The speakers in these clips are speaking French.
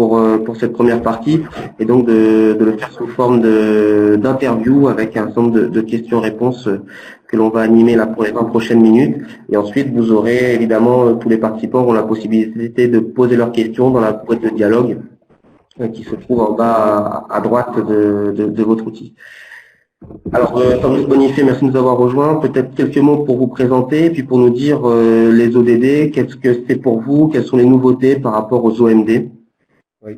pour cette première partie, et donc de le faire sous forme d'interview avec un certain nombre de questions-réponses que l'on va animer là pour les 20 prochaines minutes. Et ensuite, vous aurez évidemment, tous les participants auront la possibilité de poser leurs questions dans la boîte de dialogue qui se trouve en bas à droite de votre outil. Alors, Fabrice Bonifay, merci de nous avoir rejoints. Peut-être quelques mots pour vous présenter, puis pour nous dire les ODD, qu'est-ce que c'est pour vous, quelles sont les nouveautés par rapport aux OMD. Oui.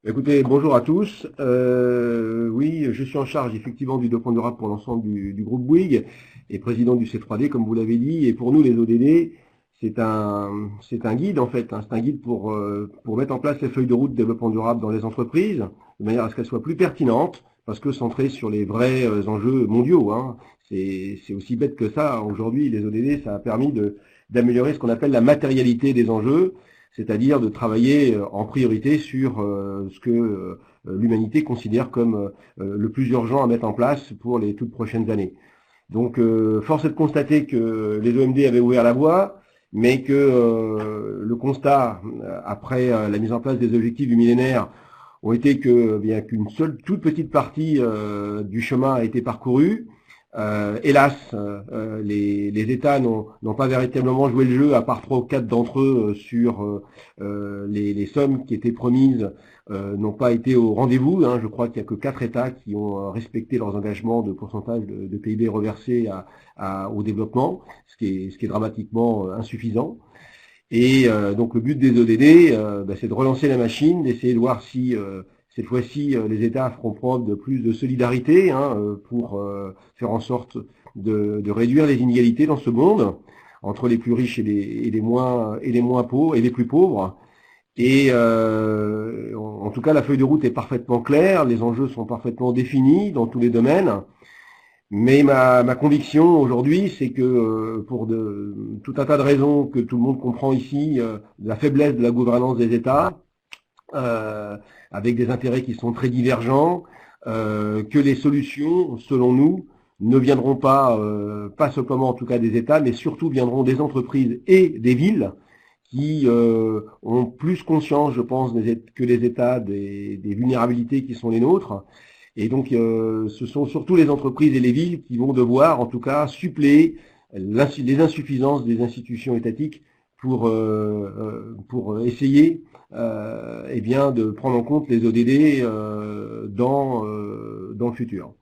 Écoutez, bonjour à tous. Oui, je suis en charge effectivement du développement durable pour l'ensemble du groupe Bouygues et président du C3D, comme vous l'avez dit. Et pour nous, les ODD, c'est un guide en fait. C'est un guide pour mettre en place les feuilles de route de développement durable dans les entreprises, de manière à ce qu'elles soient plus pertinentes, parce que centrées sur les vrais enjeux mondiaux. C'est aussi bête que ça. Aujourd'hui, les ODD, ça a permis d'améliorer ce qu'on appelle la matérialité des enjeux, c'est-à-dire de travailler en priorité sur ce que l'humanité considère comme le plus urgent à mettre en place pour les toutes prochaines années. Donc, force est de constater que les OMD avaient ouvert la voie, mais que le constat, après la mise en place des objectifs du millénaire, ont été que bien qu'une seule toute petite partie du chemin a été parcourue. Hélas, les États n'ont pas véritablement joué le jeu, à part 3 ou 4 d'entre eux sur les sommes qui étaient promises, n'ont pas été au rendez-vous. Je crois qu'il n'y a que 4 États qui ont respecté leurs engagements de pourcentage de PIB reversé au développement, ce qui est dramatiquement insuffisant. Et donc le but des ODD, c'est de relancer la machine, d'essayer de voir si cette fois-ci, les États feront preuve de plus de solidarité pour faire en sorte de réduire les inégalités dans ce monde entre les plus riches et les moins pauvres et les plus pauvres. Et en tout cas, la feuille de route est parfaitement claire, les enjeux sont parfaitement définis dans tous les domaines. Mais ma conviction aujourd'hui, c'est que pour tout un tas de raisons que tout le monde comprend ici, la faiblesse de la gouvernance des États, avec des intérêts qui sont très divergents, que les solutions, selon nous, ne viendront pas simplement en tout cas des États, mais surtout viendront des entreprises et des villes qui ont plus conscience, je pense, que les États des vulnérabilités qui sont les nôtres. Et donc, ce sont surtout les entreprises et les villes qui vont devoir, en tout cas, suppléer les insuffisances des institutions étatiques pour essayer de prendre en compte les ODD dans le futur.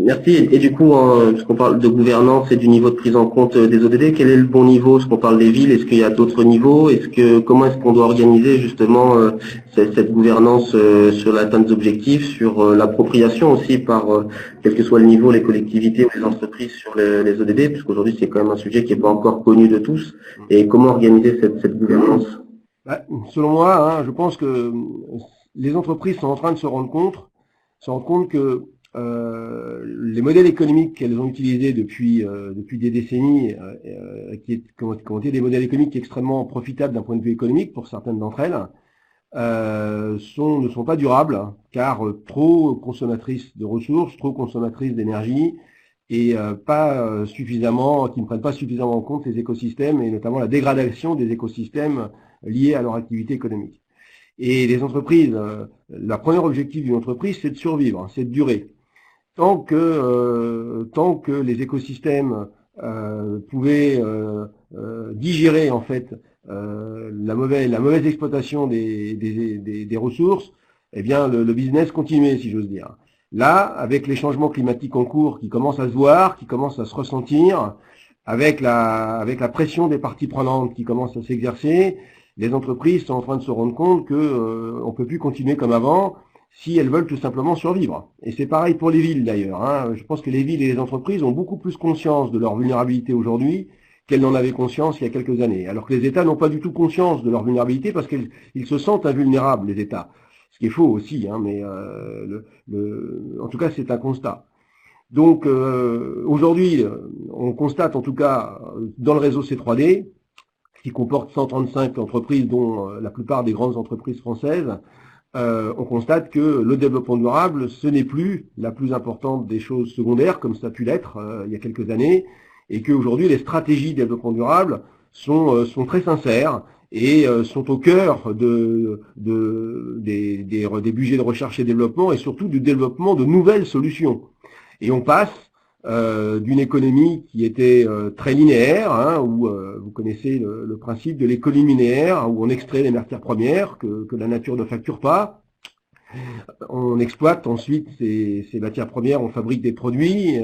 Merci. Et du coup, puisqu'on parle de gouvernance et du niveau de prise en compte des ODD, quel est le bon niveau? Est-ce qu'on parle des villes? Est-ce qu'il y a d'autres niveaux? Comment est-ce qu'on doit organiser justement cette gouvernance sur l'atteinte des objectifs, sur l'appropriation aussi par quel que soit le niveau, les collectivités ou les entreprises sur les ODD, puisqu'aujourd'hui c'est quand même un sujet qui n'est pas encore connu de tous. Et comment organiser cette gouvernance? Selon moi, je pense que les entreprises sont en train de se rendre compte que les modèles économiques qu'elles ont utilisés depuis des décennies, qui ont été des modèles économiques extrêmement profitables d'un point de vue économique pour certaines d'entre elles, ne sont pas durables, car trop consommatrices de ressources, trop consommatrices d'énergie, et qui ne prennent pas suffisamment en compte les écosystèmes, et notamment la dégradation des écosystèmes liés à leur activité économique. Et les entreprises, le premier objectif d'une entreprise, c'est de survivre, c'est de durer. Tant que les écosystèmes pouvaient digérer en fait la mauvaise exploitation des ressources, eh bien le business continuait, si j'ose dire. Là, avec les changements climatiques en cours qui commencent à se voir, qui commencent à se ressentir, avec la pression des parties prenantes qui commence à s'exercer, les entreprises sont en train de se rendre compte que on peut plus continuer comme avant si elles veulent tout simplement survivre. Et c'est pareil pour les villes d'ailleurs. Je pense que les villes et les entreprises ont beaucoup plus conscience de leur vulnérabilité aujourd'hui qu'elles n'en avaient conscience il y a quelques années. Alors que les États n'ont pas du tout conscience de leur vulnérabilité parce qu'ils se sentent invulnérables, les États. Ce qui est faux aussi, mais en tout cas c'est un constat. Donc aujourd'hui, on constate en tout cas dans le réseau C3D, qui comporte 135 entreprises, dont la plupart des grandes entreprises françaises, on constate que le développement durable, ce n'est plus la plus importante des choses secondaires, comme ça a pu l'être il y a quelques années, et qu'aujourd'hui, les stratégies de développement durable sont très sincères et sont au cœur des budgets de recherche et développement et surtout du développement de nouvelles solutions. Et on passe d'une économie qui était très linéaire, hein, où vous connaissez le principe de l'économie linéaire, où on extrait les matières premières que la nature ne facture pas. On exploite ensuite ces matières premières, on fabrique des produits.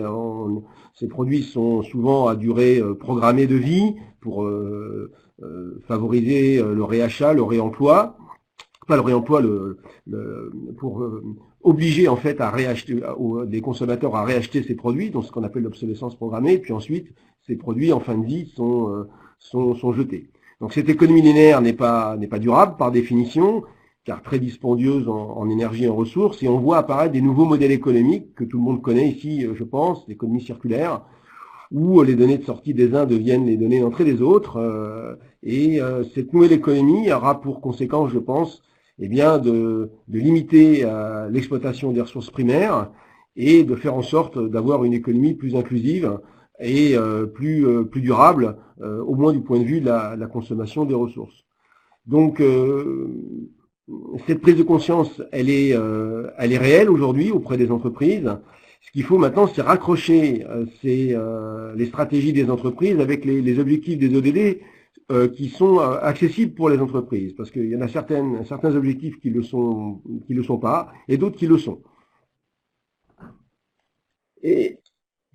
Ces produits sont souvent à durée programmée de vie pour favoriser le réachat, le réemploi. Pas le réemploi, pour obliger en fait à réacheter les consommateurs à réacheter ces produits, donc ce qu'on appelle l'obsolescence programmée. Puis ensuite, ces produits en fin de vie sont jetés. Donc cette économie linéaire n'est pas durable par définition, car très dispendieuse en énergie et en ressources, et on voit apparaître des nouveaux modèles économiques que tout le monde connaît ici, je pense, l'économie circulaire, où les données de sortie des uns deviennent les données d'entrée des autres, et cette nouvelle économie aura pour conséquence, je pense, eh bien, de limiter l'exploitation des ressources primaires et de faire en sorte d'avoir une économie plus inclusive et plus durable, au moins du point de vue de la consommation des ressources. Donc, cette prise de conscience, elle est réelle aujourd'hui auprès des entreprises. Ce qu'il faut maintenant, c'est raccrocher les stratégies des entreprises avec les objectifs des ODD qui sont accessibles pour les entreprises, parce qu'il y en a certains objectifs qui le sont pas, et d'autres qui le sont. Et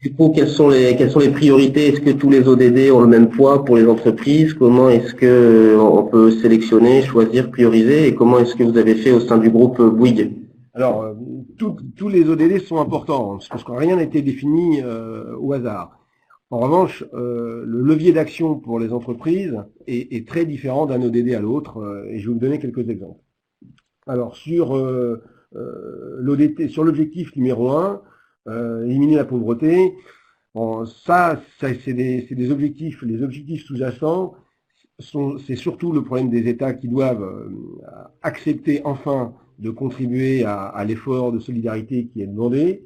du coup, quelles sont les priorités? Est-ce que tous les ODD ont le même poids pour les entreprises? Comment est-ce que on peut sélectionner, choisir, prioriser? Et comment est-ce que vous avez fait au sein du groupe Bouygues? Alors, tous les ODD sont importants, parce que rien n'a été défini au hasard. En revanche, le levier d'action pour les entreprises est très différent d'un ODD à l'autre, et je vais vous donner quelques exemples. Alors, sur l'objectif numéro 1, éliminer la pauvreté, bon, c'est des objectifs. Les objectifs sous-jacents, c'est surtout le problème des États qui doivent accepter enfin de contribuer à l'effort de solidarité qui est demandé.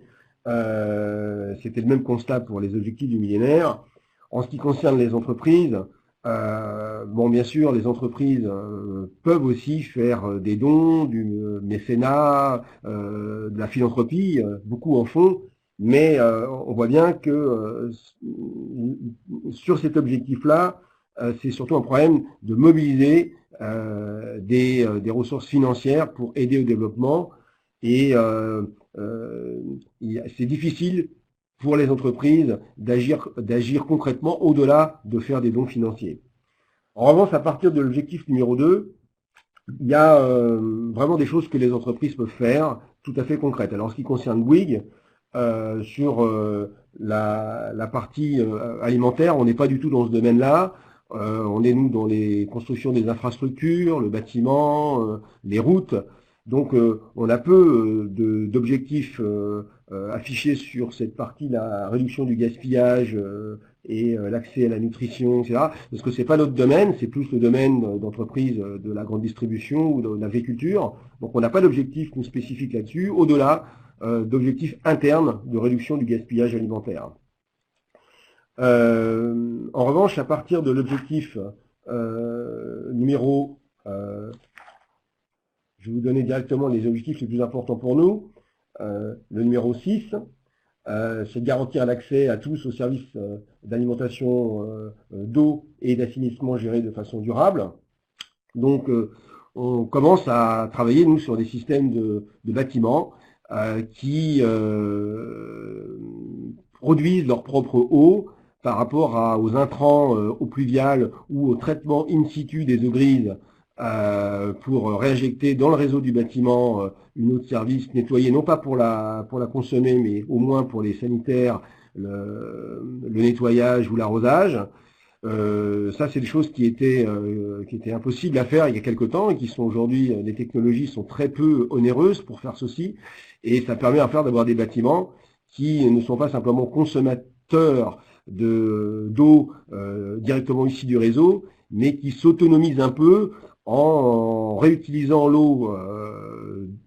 C'était le même constat pour les objectifs du millénaire. En ce qui concerne les entreprises, bon, bien sûr, les entreprises peuvent aussi faire des dons, du mécénat, de la philanthropie, beaucoup en font, mais on voit bien que sur cet objectif-là, c'est surtout un problème de mobiliser des ressources financières pour aider au développement, et c'est difficile pour les entreprises d'agir concrètement au-delà de faire des dons financiers. En revanche, à partir de l'objectif numéro 2, il y a vraiment des choses que les entreprises peuvent faire tout à fait concrètes. Alors, en ce qui concerne Bouygues, sur la partie alimentaire, on n'est pas du tout dans ce domaine-là. On est, nous, dans les constructions des infrastructures, le bâtiment, les routes. Donc, on a peu d'objectifs affichés sur cette partie, la réduction du gaspillage et l'accès à la nutrition, etc. Parce que c'est pas notre domaine, c'est plus le domaine d'entreprise de la grande distribution ou de l'agriculture. Donc, on n'a pas d'objectif spécifique là-dessus, au-delà d'objectifs internes de réduction du gaspillage alimentaire. En revanche, à partir de l'objectif numéro je vais vous donner directement les objectifs les plus importants pour nous. Le numéro 6, c'est de garantir l'accès à tous aux services d'alimentation, d'eau et d'assainissement gérés de façon durable. Donc, on commence à travailler, nous, sur des systèmes de bâtiments qui produisent leur propre eau par rapport aux intrants eau pluviale ou au traitement in situ des eaux grises, pour réinjecter dans le réseau du bâtiment une eau de service nettoyée, non pas pour la consommer, mais au moins pour les sanitaires, le nettoyage ou l'arrosage. Ça, c'est des choses qui étaient impossibles à faire il y a quelque temps et qui sont aujourd'hui, les technologies sont très peu onéreuses pour faire ceci, et ça permet à faire d'avoir des bâtiments qui ne sont pas simplement consommateurs d'eau directement issue du réseau, mais qui s'autonomisent un peu en réutilisant l'eau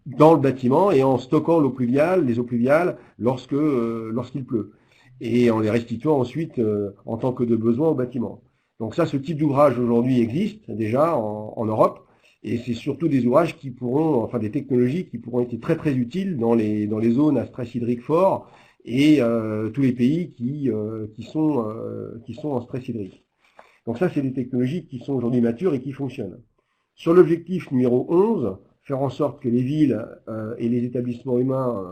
dans le bâtiment et en stockant l'eau pluviale, les eaux pluviales lorsqu'il pleut, et en les restituant ensuite en tant que de besoin au bâtiment. Donc ça, ce type d'ouvrage aujourd'hui existe déjà en Europe, et c'est surtout des ouvrages qui pourront, enfin des technologies qui pourront être très très utiles dans les zones à stress hydrique fort et tous les pays qui sont en stress hydrique. Donc ça, c'est des technologies qui sont aujourd'hui matures et qui fonctionnent. Sur l'objectif numéro 11, faire en sorte que les villes et les établissements humains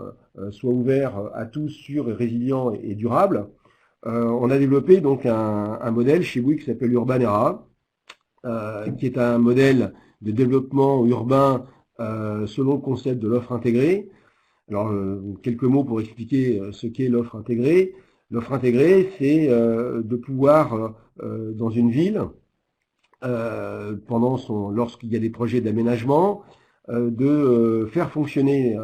soient ouverts à tous, sûrs, résilients et durables, on a développé donc un modèle chez Bouygues qui s'appelle Urbanera, qui est un modèle de développement urbain selon le concept de l'offre intégrée. Alors, quelques mots pour expliquer ce qu'est l'offre intégrée. L'offre intégrée, c'est de pouvoir, dans une ville, lorsqu'il y a des projets d'aménagement, de faire fonctionner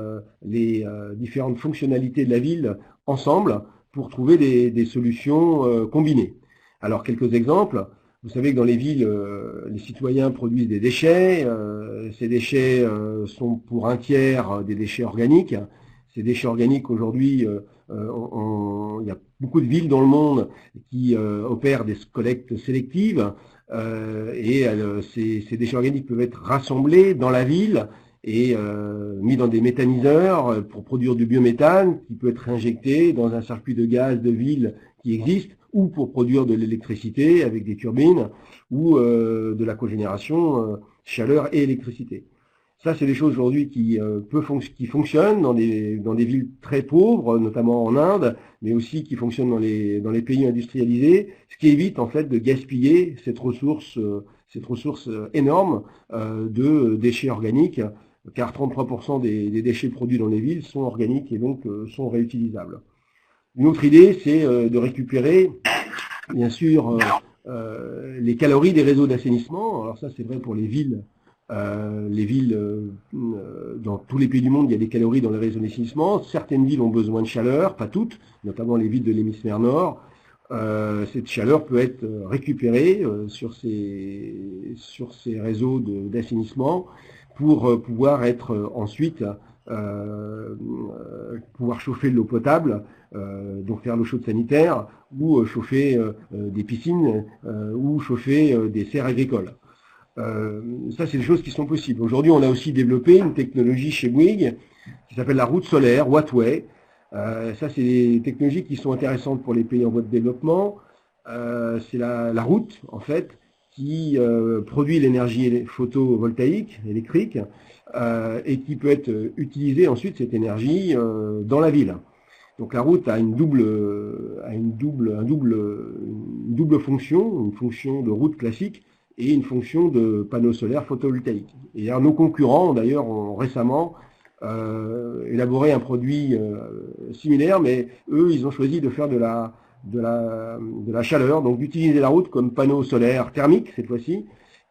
les différentes fonctionnalités de la ville ensemble pour trouver des solutions combinées. Alors, quelques exemples. Vous savez que dans les villes, les citoyens produisent des déchets. Ces déchets sont pour un tiers des déchets organiques. Ces déchets organiques, aujourd'hui, il y a beaucoup de villes dans le monde qui opèrent des collectes sélectives. Ces déchets organiques peuvent être rassemblés dans la ville et mis dans des méthaniseurs pour produire du biométhane qui peut être injecté dans un circuit de gaz de ville qui existe, ou pour produire de l'électricité avec des turbines, ou de la cogénération chaleur et électricité. Ça, c'est des choses aujourd'hui qui fonctionnent dans des villes très pauvres, notamment en Inde, mais aussi qui fonctionnent dans les pays industrialisés, ce qui évite en fait de gaspiller cette ressource énorme de déchets organiques, car 33% des déchets produits dans les villes sont organiques et donc sont réutilisables. Une autre idée, c'est de récupérer, bien sûr, les calories des réseaux d'assainissement. Alors ça, c'est vrai pour les villes. Dans tous les pays du monde, il y a des calories dans les réseaux d'assainissement. Certaines villes ont besoin de chaleur, pas toutes, notamment les villes de l'hémisphère nord. Cette chaleur peut être récupérée sur ces réseaux d'assainissement pour pouvoir être ensuite pouvoir chauffer de l'eau potable, donc faire l'eau chaude sanitaire, ou chauffer des piscines, ou chauffer des serres agricoles. Ça, c'est des choses qui sont possibles. Aujourd'hui, on a aussi développé une technologie chez Bouygues qui s'appelle la route solaire, Wattway. Ça, c'est des technologies qui sont intéressantes pour les pays en voie de développement. C'est la route, en fait, qui produit l'énergie photovoltaïque, électrique, et qui peut être utilisée ensuite, cette énergie, dans la ville. Donc la route a une double fonction, une fonction de route classique et une fonction de panneau solaire photovoltaïque. Et alors, nos concurrents, d'ailleurs, ont récemment élaboré un produit similaire, mais eux, ils ont choisi de faire de la chaleur, donc d'utiliser la route comme panneau solaire thermique, cette fois-ci,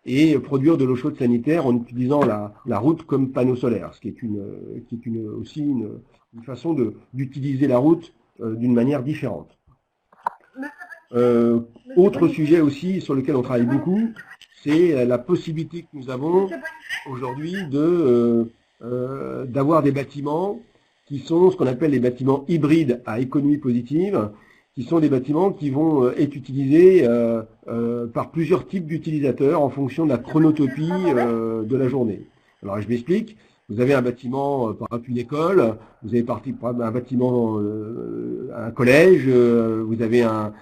et produire de l'eau chaude sanitaire en utilisant la route comme panneau solaire, ce qui est aussi une façon d'utiliser la route d'une manière différente. Autre sujet aussi sur lequel on travaille beaucoup, c'est la possibilité que nous avons aujourd'hui d'avoir des bâtiments qui sont ce qu'on appelle les bâtiments hybrides à économie positive, qui sont des bâtiments qui vont être utilisés par plusieurs types d'utilisateurs en fonction de la chronotopie de la journée. Alors je m'explique. Vous avez un bâtiment, par exemple une école, vous avez un bâtiment, un collège, vous avez un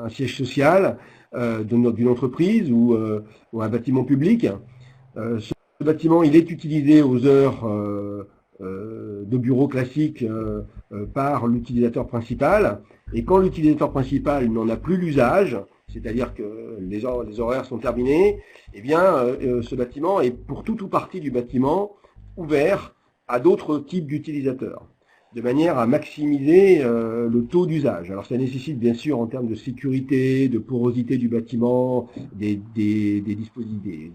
siège social d'une entreprise ou un bâtiment public. Ce bâtiment, il est utilisé aux heures de bureau classique par l'utilisateur principal. Et quand l'utilisateur principal n'en a plus l'usage, c'est-à-dire que les horaires sont terminés, eh bien, ce bâtiment est pour tout ou partie du bâtiment ouvert à d'autres types d'utilisateurs, de manière à maximiser le taux d'usage. Alors ça nécessite bien sûr en termes de sécurité, de porosité du bâtiment, des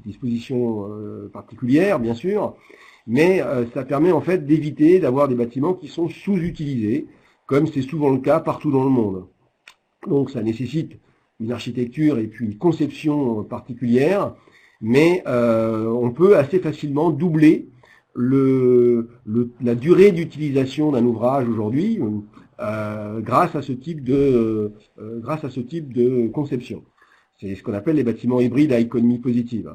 dispositions particulières bien sûr, mais ça permet en fait d'éviter d'avoir des bâtiments qui sont sous-utilisés, comme c'est souvent le cas partout dans le monde. Donc ça nécessite une architecture et puis une conception particulière, mais on peut assez facilement doubler la durée d'utilisation d'un ouvrage aujourd'hui grâce à ce type de conception. C'est ce qu'on appelle les bâtiments hybrides à économie positive.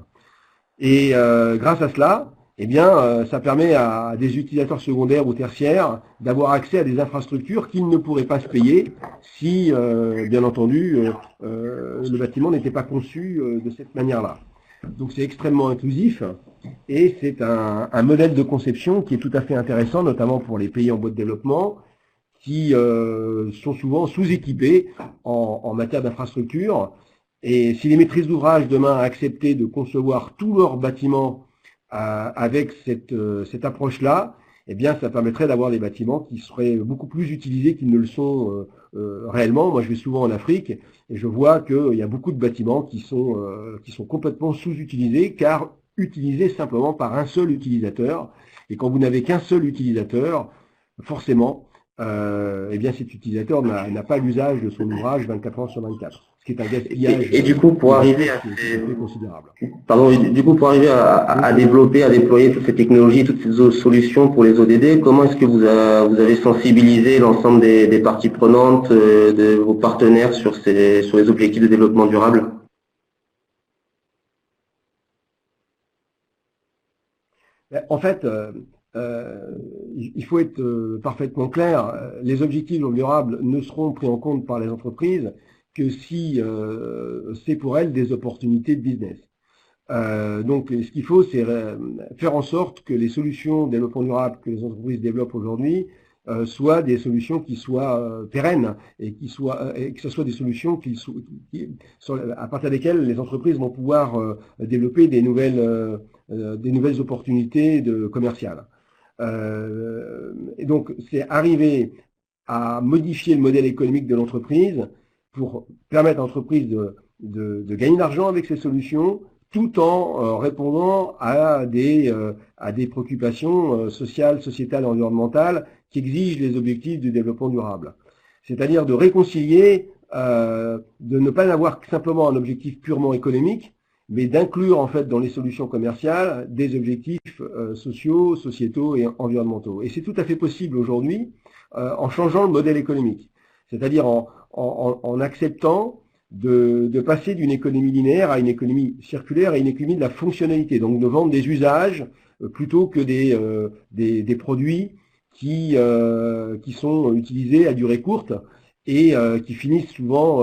Et grâce à cela, eh bien, ça permet à des utilisateurs secondaires ou tertiaires d'avoir accès à des infrastructures qu'ils ne pourraient pas se payer si, bien entendu, le bâtiment n'était pas conçu de cette manière-là. Donc c'est extrêmement inclusif et c'est un modèle de conception qui est tout à fait intéressant, notamment pour les pays en voie de développement, qui sont souvent sous-équipés en matière d'infrastructure. Et si les maîtrises d'ouvrage demain acceptaient de concevoir tous leurs bâtiments avec cette approche-là, eh bien, ça permettrait d'avoir des bâtiments qui seraient beaucoup plus utilisés qu'ils ne le sont réellement. Moi, je vais souvent en Afrique et je vois qu'il y a beaucoup de bâtiments qui sont complètement sous-utilisés, car utilisés simplement par un seul utilisateur. Et quand vous n'avez qu'un seul utilisateur, forcément, eh bien, cet utilisateur n'a pas l'usage de son ouvrage 24 heures sur 24. Ce qui est un gaspillage. Et du coup, pour arriver à considérable. Pardon, du coup, pour arriver à développer, à déployer toutes ces technologies, toutes ces solutions pour les ODD, comment est-ce que vous avez sensibilisé l'ensemble des parties prenantes, de vos partenaires sur les objectifs de développement durable? En fait, il faut être parfaitement clair. Les objectifs durables ne seront pris en compte par les entreprises que si c'est pour elles des opportunités de business. Donc, ce qu'il faut, c'est faire en sorte que les solutions de développement durable que les entreprises développent aujourd'hui soient des solutions qui soient pérennes et que ce soit des solutions à partir desquelles les entreprises vont pouvoir développer des nouvelles opportunités commerciales. Et donc, c'est arriver à modifier le modèle économique de l'entreprise pour permettre à l'entreprise de gagner de l'argent avec ces solutions, tout en répondant à des préoccupations sociales, sociétales et environnementales qui exigent les objectifs du développement durable. C'est-à-dire de réconcilier, de ne pas avoir simplement un objectif purement économique, mais d'inclure en fait dans les solutions commerciales des objectifs sociaux, sociétaux et environnementaux. Et c'est tout à fait possible aujourd'hui en changeant le modèle économique, c'est-à-dire en acceptant de passer d'une économie linéaire à une économie circulaire et une économie de la fonctionnalité, donc de vendre des usages plutôt que des produits qui sont utilisés à durée courte et qui finissent souvent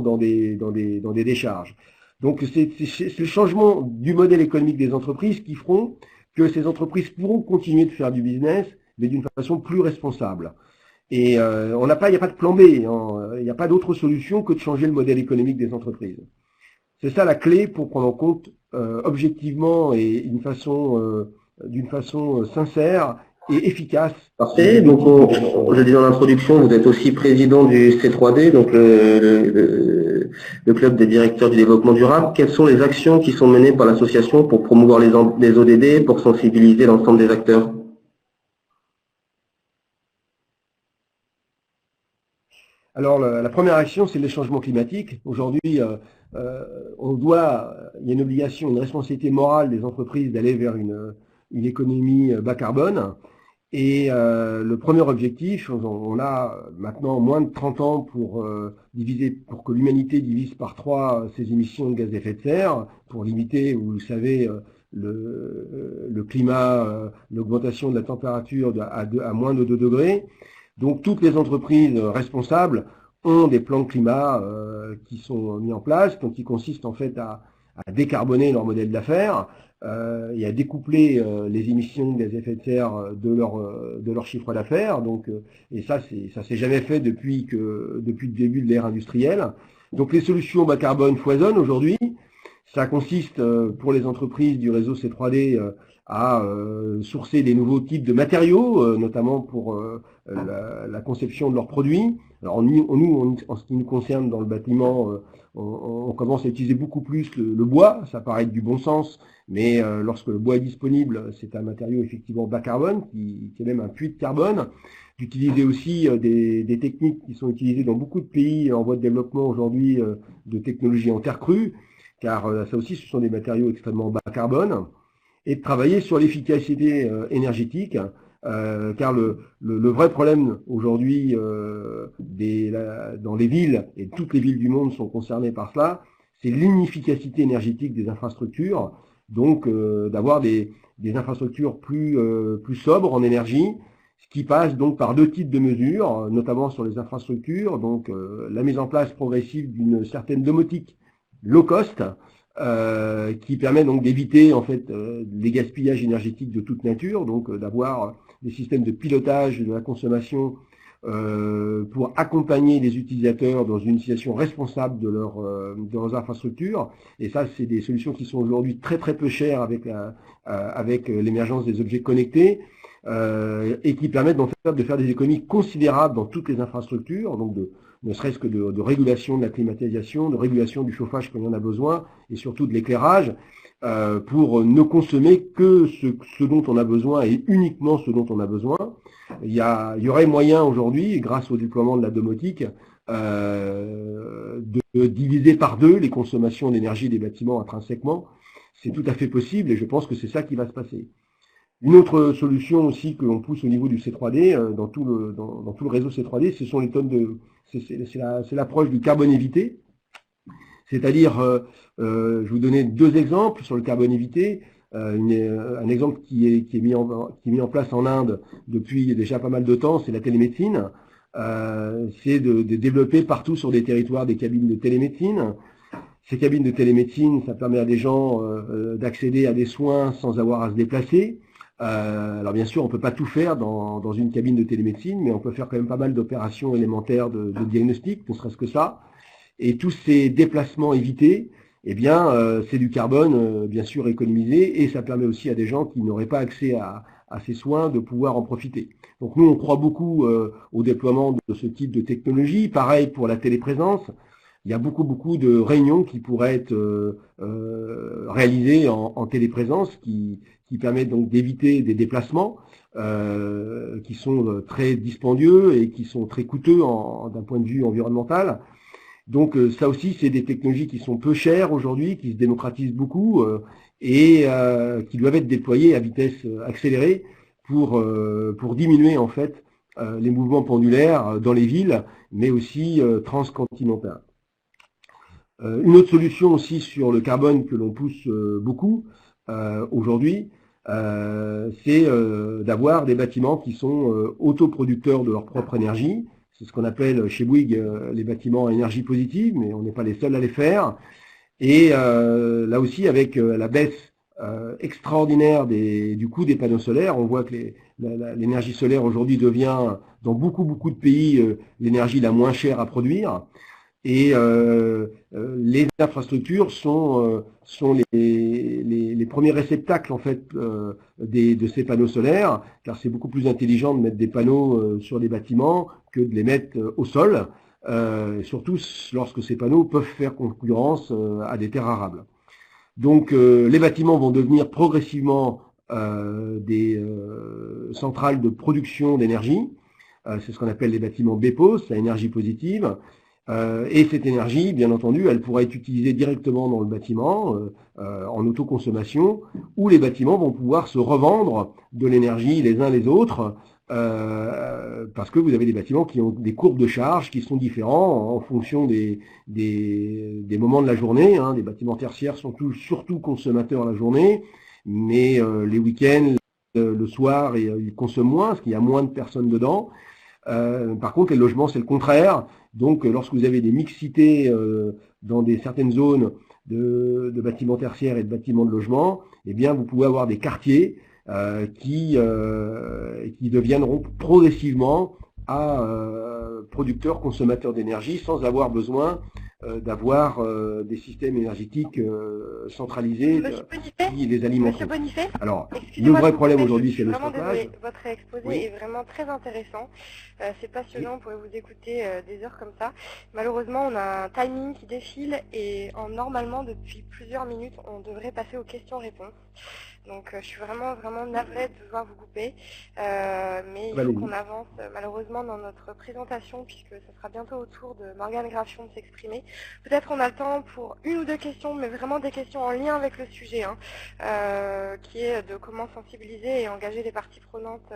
dans des décharges. Donc c'est le changement du modèle économique des entreprises qui feront que ces entreprises pourront continuer de faire du business, mais d'une façon plus responsable. Et il n'y a pas de plan B, hein, il n'y a pas d'autre solution que de changer le modèle économique des entreprises. C'est ça la clé pour prendre en compte objectivement et d'une façon sincère et efficace. Parfait. Donc, je dis dans l'introduction, vous êtes aussi président du C3D, donc le club des directeurs du développement durable. Quelles sont les actions qui sont menées par l'association pour promouvoir les ODD, pour sensibiliser l'ensemble des acteurs? Alors, la première action, c'est les changements climatiques. Aujourd'hui, il y a une obligation, une responsabilité morale des entreprises d'aller vers une économie bas carbone. Et le premier objectif, on a maintenant moins de 30 ans pour que l'humanité divise par 3 ses émissions de gaz à effet de serre, pour limiter, vous le savez, le climat, l'augmentation de la température à moins de 2 degrés. Donc toutes les entreprises responsables ont des plans de climat qui sont mis en place, donc qui consistent en fait à décarboner leur modèle d'affaires et à découpler les émissions de gaz à effet de serre de leur chiffre d'affaires. Donc et ça s'est jamais fait depuis le début de l'ère industrielle. Donc les solutions bas carbone foisonnent aujourd'hui. Ça consiste pour les entreprises du réseau C3D à sourcer des nouveaux types de matériaux, notamment pour la conception de leurs produits. Alors nous, en ce qui nous concerne dans le bâtiment, on commence à utiliser beaucoup plus le bois, ça paraît être du bon sens, mais lorsque le bois est disponible, c'est un matériau effectivement bas carbone, qui est même un puits de carbone. D'utiliser aussi des techniques qui sont utilisées dans beaucoup de pays en voie de développement aujourd'hui, de technologies en terre crue, car ça aussi, ce sont des matériaux extrêmement bas carbone, et de travailler sur l'efficacité énergétique car le vrai problème aujourd'hui dans les villes, et toutes les villes du monde sont concernées par cela, c'est l'inefficacité énergétique des infrastructures, donc d'avoir des infrastructures plus sobres en énergie, ce qui passe donc par deux types de mesures, notamment sur les infrastructures, donc la mise en place progressive d'une certaine domotique low cost, qui permet donc d'éviter en fait les gaspillages énergétiques de toute nature, donc d'avoir des systèmes de pilotage de la consommation pour accompagner les utilisateurs dans une utilisation responsable de leurs infrastructures. Et ça, c'est des solutions qui sont aujourd'hui très peu chères avec l'émergence des objets connectés et qui permettent en fait de faire des économies considérables dans toutes les infrastructures, donc ne serait-ce que de régulation de la climatisation, de régulation du chauffage quand il y en a besoin, et surtout de l'éclairage, pour ne consommer que ce dont on a besoin et uniquement ce dont on a besoin. Il y aurait moyen aujourd'hui, grâce au déploiement de la domotique, de diviser par deux les consommations d'énergie des bâtiments intrinsèquement. C'est tout à fait possible et je pense que c'est ça qui va se passer. Une autre solution aussi que l'on pousse au niveau du C3D, dans tout le réseau C3D, ce sont les tonnes c'est l'approche du carbone évité. C'est-à-dire, je vais vous donner deux exemples sur le carbone évité. Un exemple qui est mis en place en Inde depuis déjà pas mal de temps, c'est la télémédecine. C'est de développer partout sur des territoires des cabines de télémédecine. Ces cabines de télémédecine, ça permet à des gens d'accéder à des soins sans avoir à se déplacer. Alors bien sûr, on ne peut pas tout faire dans une cabine de télémédecine, mais on peut faire quand même pas mal d'opérations élémentaires de diagnostic, ne serait-ce que ça. Et tous ces déplacements évités, eh bien, c'est du carbone, bien sûr, économisé, et ça permet aussi à des gens qui n'auraient pas accès à ces soins de pouvoir en profiter. Donc nous, on croit beaucoup au déploiement de ce type de technologie. Pareil pour la téléprésence. Il y a beaucoup de réunions qui pourraient être réalisées en téléprésence, qui permettent donc d'éviter des déplacements qui sont très dispendieux et qui sont très coûteux d'un point de vue environnemental. Donc ça aussi, c'est des technologies qui sont peu chères aujourd'hui, qui se démocratisent beaucoup et qui doivent être déployées à vitesse accélérée pour diminuer en fait les mouvements pendulaires dans les villes, mais aussi transcontinentales. Une autre solution aussi sur le carbone que l'on pousse beaucoup aujourd'hui, c'est d'avoir des bâtiments qui sont autoproducteurs de leur propre énergie. C'est ce qu'on appelle chez Bouygues les bâtiments à énergie positive, mais on n'est pas les seuls à les faire. Et là aussi, avec la baisse extraordinaire du coût des panneaux solaires, on voit que l'énergie solaire aujourd'hui devient, dans beaucoup de pays, l'énergie la moins chère à produire. Et les infrastructures sont les premiers réceptacles en fait de ces panneaux solaires, car c'est beaucoup plus intelligent de mettre des panneaux sur les bâtiments que de les mettre au sol, surtout lorsque ces panneaux peuvent faire concurrence à des terres arables. Donc les bâtiments vont devenir progressivement des centrales de production d'énergie. C'est ce qu'on appelle les bâtiments BEPOS, à énergie positive. Et cette énergie, bien entendu, elle pourra être utilisée directement dans le bâtiment, en autoconsommation, où les bâtiments vont pouvoir se revendre de l'énergie les uns les autres, parce que vous avez des bâtiments qui ont des courbes de charge qui sont différents en fonction des moments de la journée. Hein. Les bâtiments tertiaires sont surtout consommateurs la journée, mais les week-ends, le soir, ils consomment moins, parce qu'il y a moins de personnes dedans. Par contre, les logements, c'est le contraire. Donc, lorsque vous avez des mixités dans certaines zones de bâtiments tertiaires et de bâtiments de logement, eh bien, vous pouvez avoir des quartiers qui deviendront progressivement à producteurs, consommateurs d'énergie, sans avoir besoin d'avoir des systèmes énergétiques centralisés qui les alimentent. Monsieur Bonifay, alors, le vrai problème aujourd'hui, c'est le stockage. Votre exposé oui. est vraiment très intéressant. C'est passionnant, on pourrait vous écouter des heures comme ça. Malheureusement, on a un timing qui défile et normalement, depuis plusieurs minutes, on devrait passer aux questions-réponses. Donc je suis vraiment navrée de devoir vous couper, mais il faut qu'on avance malheureusement dans notre présentation puisque ce sera bientôt au tour de Morgane Graffion de s'exprimer. Peut-être on a le temps pour une ou deux questions, mais vraiment des questions en lien avec le sujet, hein, qui est de comment sensibiliser et engager les parties prenantes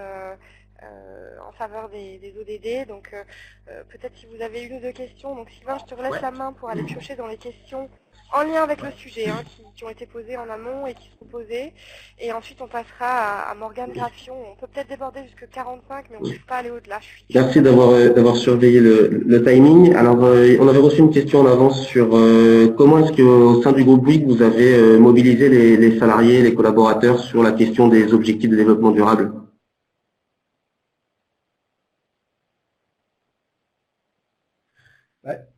en faveur des ODD. Donc peut-être si vous avez une ou deux questions. Donc Sylvain, je te relaisse la main pour aller piocher dans les questions en lien avec le sujet, hein, qui ont été posées en amont et qui seront posées. Et ensuite on passera à Morgane Graffion. On peut peut-être déborder jusqu'à 45, mais on ne peut pas aller au-delà. Merci d'avoir surveillé le timing. Alors on avait reçu une question en avance sur comment est-ce qu'au sein du groupe Bouygues vous avez mobilisé les salariés, les collaborateurs sur la question des objectifs de développement durable.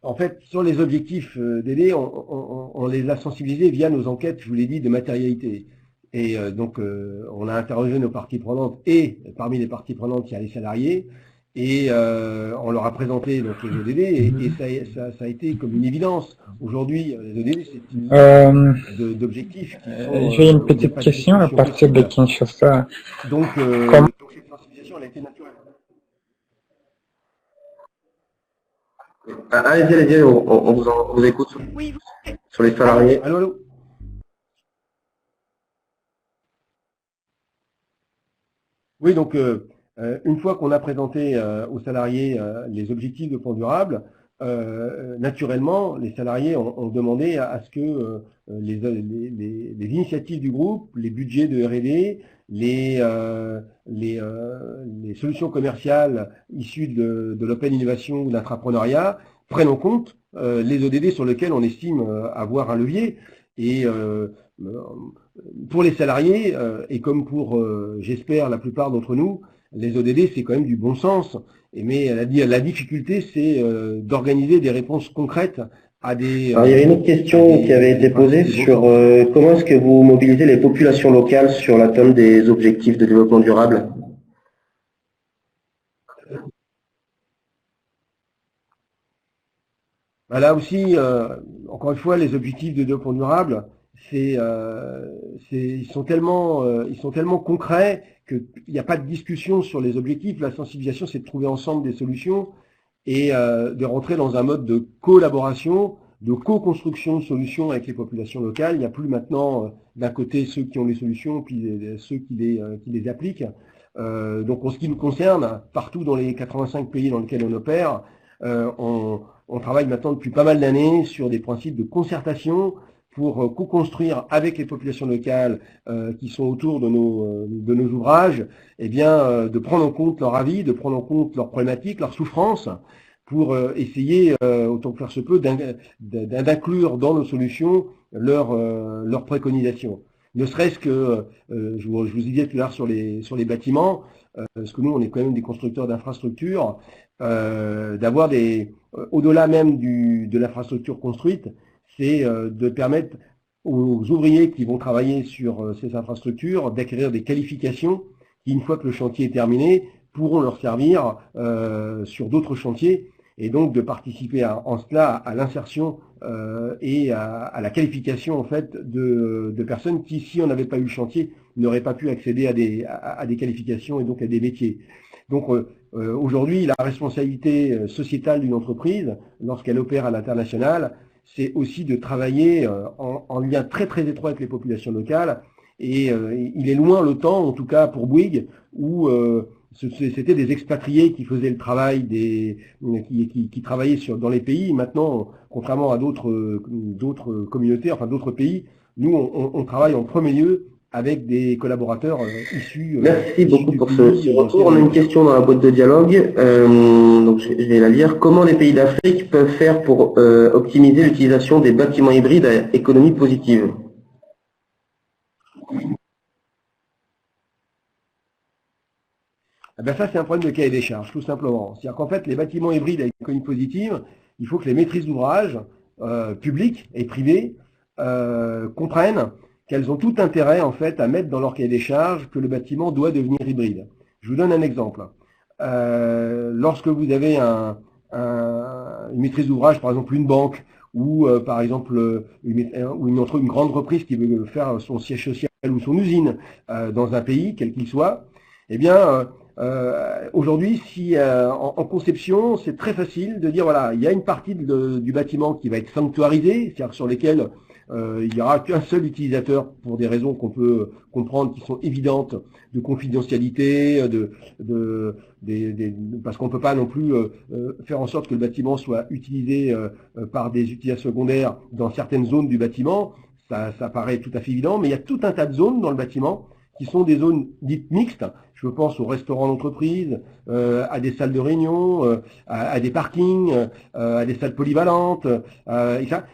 En fait, sur les objectifs d'aider, on les a sensibilisés via nos enquêtes, je vous l'ai dit, de matérialité. Et donc, on a interrogé nos parties prenantes et parmi les parties prenantes, il y a les salariés. Et on leur a présenté donc, les ODD et ça a été comme une évidence. Aujourd'hui, les ODD, c'est une d'objectifs. J'ai une petite question à partir de Kinshasa. Donc cette sensibilisation, elle a été naturelle. Allez-y, on vous écoute sur les salariés. Allô. Oui, donc une fois qu'on a présenté aux salariés les objectifs de plan durable, naturellement, les salariés ont demandé à ce que les initiatives du groupe, les budgets de R&D, les solutions commerciales issues de l'open innovation ou de l'entrepreneuriat prennent en compte les ODD sur lesquels on estime avoir un levier. Et pour les salariés, et comme pour, j'espère, la plupart d'entre nous, les ODD, c'est quand même du bon sens. Mais la difficulté, c'est d'organiser des réponses concrètes à des... Alors, il y avait une autre question qui avait été posée sur comment est-ce que vous mobilisez les populations locales sur l'atteinte des objectifs de développement durable. Là aussi, encore une fois, les objectifs de développement durable, ils sont tellement concrets qu'il n'y a pas de discussion sur les objectifs. La sensibilisation, c'est de trouver ensemble des solutions et de rentrer dans un mode de collaboration, de co-construction de solutions avec les populations locales. Il n'y a plus maintenant d'un côté ceux qui ont les solutions, puis ceux qui les appliquent. Donc en ce qui nous concerne, partout dans les 85 pays dans lesquels on opère, on travaille maintenant depuis pas mal d'années sur des principes de concertation pour co-construire avec les populations locales qui sont autour de nos ouvrages, eh bien, de prendre en compte leur avis, de prendre en compte leurs problématiques, leurs souffrances, pour essayer, autant que faire se peut, d'inclure dans nos solutions leurs préconisations. Ne serait-ce que, je vous disais tout à l'heure sur les bâtiments, parce que nous, on est quand même des constructeurs d'infrastructures, d'avoir au-delà même de l'infrastructure construite, c'est de permettre aux ouvriers qui vont travailler sur ces infrastructures d'acquérir des qualifications qui, une fois que le chantier est terminé, pourront leur servir sur d'autres chantiers et donc de participer en cela à l'insertion et à la qualification en fait de personnes qui, si on n'avait pas eu le chantier, n'auraient pas pu accéder à des qualifications et donc à des métiers. Donc aujourd'hui, la responsabilité sociétale d'une entreprise, lorsqu'elle opère à l'international, c'est aussi de travailler en lien très très étroit avec les populations locales. Et il est loin le temps, en tout cas pour Bouygues, où c'était des expatriés qui faisaient le travail, qui travaillaient dans les pays. Maintenant, contrairement à d'autres communautés, enfin d'autres pays, nous on travaille en premier lieu avec des collaborateurs issus. Merci beaucoup pour ce retour. On a une question dans la boîte de dialogue, donc je vais la lire. Comment les pays d'Afrique peuvent faire pour optimiser l'utilisation des bâtiments hybrides à économie positive? Ben ça, c'est un problème de cahier des charges, tout simplement. C'est-à-dire qu'en fait, les bâtiments hybrides à économie positive, il faut que les maîtrises d'ouvrage, publiques et privées, comprennent qu'elles ont tout intérêt en fait à mettre dans leur cahier des charges que le bâtiment doit devenir hybride. Je vous donne un exemple. Lorsque vous avez une maîtrise d'ouvrage, par exemple une banque, ou par exemple une grande entreprise qui veut faire son siège social ou son usine dans un pays, quel qu'il soit, eh bien, aujourd'hui, si en conception, c'est très facile de dire, voilà, il y a une partie du bâtiment qui va être sanctuarisée, c'est-à-dire sur lesquelles il n'y aura qu'un seul utilisateur pour des raisons qu'on peut comprendre qui sont évidentes de confidentialité, parce qu'on ne peut pas non plus faire en sorte que le bâtiment soit utilisé par des utilisateurs secondaires dans certaines zones du bâtiment. Ça paraît tout à fait évident, mais il y a tout un tas de zones dans le bâtiment qui sont des zones dites mixtes. Je pense aux restaurants d'entreprise, à des salles de réunion, à des parkings, à des salles polyvalentes,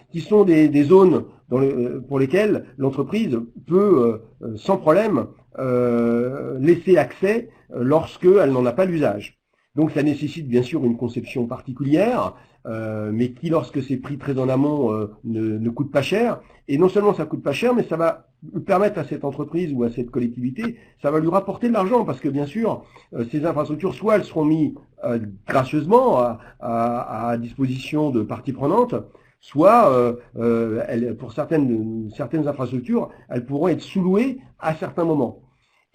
qui sont des zones pour lesquelles l'entreprise peut, sans problème, laisser accès lorsqu'elle n'en a pas l'usage. Donc ça nécessite bien sûr une conception particulière, mais qui, lorsque c'est pris très en amont, ne coûte pas cher. Et non seulement ça coûte pas cher, mais ça va permettre à cette entreprise ou à cette collectivité, ça va lui rapporter de l'argent, parce que bien sûr, ces infrastructures, soit elles seront mises gracieusement à disposition de parties prenantes, soit pour certaines infrastructures, elles pourront être sous-louées à certains moments.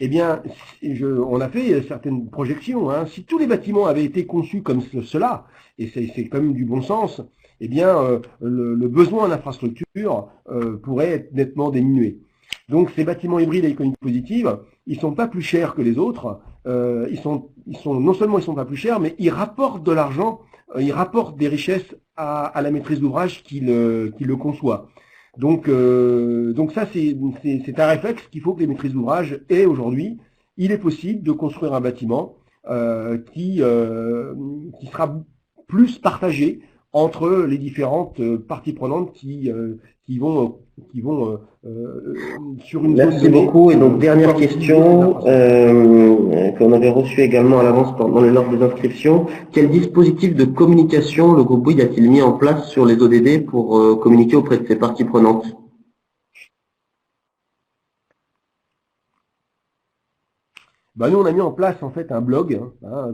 Eh bien, on a fait certaines projections. Hein. Si tous les bâtiments avaient été conçus comme cela, et c'est quand même du bon sens, eh bien, le besoin en infrastructure pourrait être nettement diminué. Donc, ces bâtiments hybrides à économie positive, ils sont pas plus chers que les autres. Non seulement ils sont pas plus chers, mais ils rapportent de l'argent, ils rapportent des richesses à la maîtrise d'ouvrage qui le conçoit. Donc ça, c'est un réflexe qu'il faut que les maîtrises d'ouvrage aient aujourd'hui. Il est possible de construire un bâtiment qui sera plus partagé entre les différentes parties prenantes qui vont sur une zone. Merci beaucoup. Et donc, dernière question qu'on avait reçue également à l'avance dans l'ordre des inscriptions. Quel dispositif de communication le groupe Bouygues a-t-il mis en place sur les ODD pour communiquer auprès de ses parties prenantes? Nous, on a mis en place en fait un blog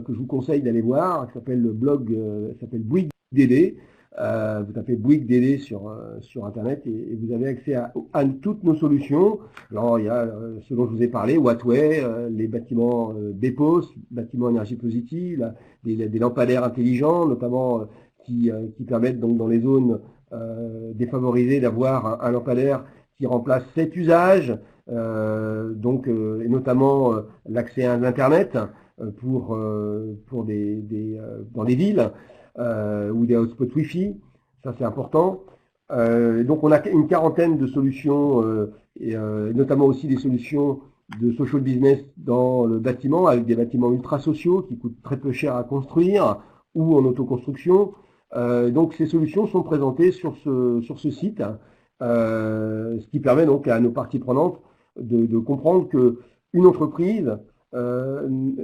que je vous conseille d'aller voir, qui s'appelle le blog, s'appelle Bouygues DD. Vous tapez Bouygues DD sur Internet et vous avez accès à toutes nos solutions. Alors, il y a ce dont je vous ai parlé, Wattway, les bâtiments BEPOS, bâtiments énergie positive, des lampadaires intelligents, notamment qui permettent donc dans les zones défavorisées d'avoir un lampadaire qui remplace 7 usages, et notamment l'accès à l'Internet pour dans des villes ou des hotspots Wi-Fi, ça c'est important. Donc on a une quarantaine de solutions, notamment aussi des solutions de social business dans le bâtiment, avec des bâtiments ultra sociaux qui coûtent très peu cher à construire ou en autoconstruction. Donc ces solutions sont présentées sur ce site, ce qui permet donc à nos parties prenantes de comprendre que une entreprise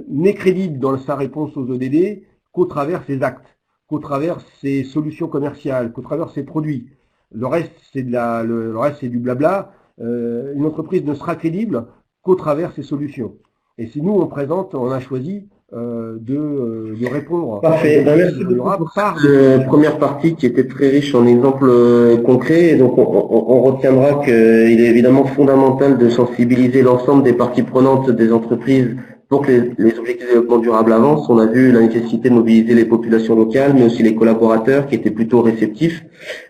n'est crédible dans sa réponse aux ODD qu'au travers ses actes, qu'au travers ses solutions commerciales, qu'au travers ses produits. Le reste, c'est du blabla. Une entreprise ne sera crédible qu'au travers ses solutions. Et si nous, on a choisi de répondre. Parfait. Merci beaucoup pour cette première partie qui était très riche en exemples concrets. Et donc, on retiendra qu'il est évidemment fondamental de sensibiliser l'ensemble des parties prenantes des entreprises pour que les objectifs de développement durable avancent. On a vu la nécessité de mobiliser les populations locales, mais aussi les collaborateurs qui étaient plutôt réceptifs.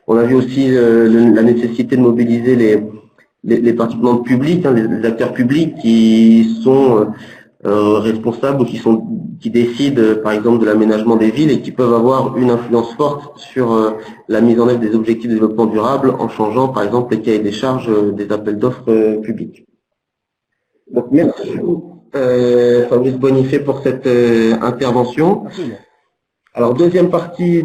On a vu aussi la nécessité de mobiliser les parties prenantes publiques, les acteurs publics qui sont responsables ou qui décident par exemple de l'aménagement des villes et qui peuvent avoir une influence forte sur la mise en œuvre des objectifs de développement durable en changeant par exemple les cahiers des charges des appels d'offres publics. Donc merci Fabrice Bonifay pour cette intervention. Alors deuxième partie,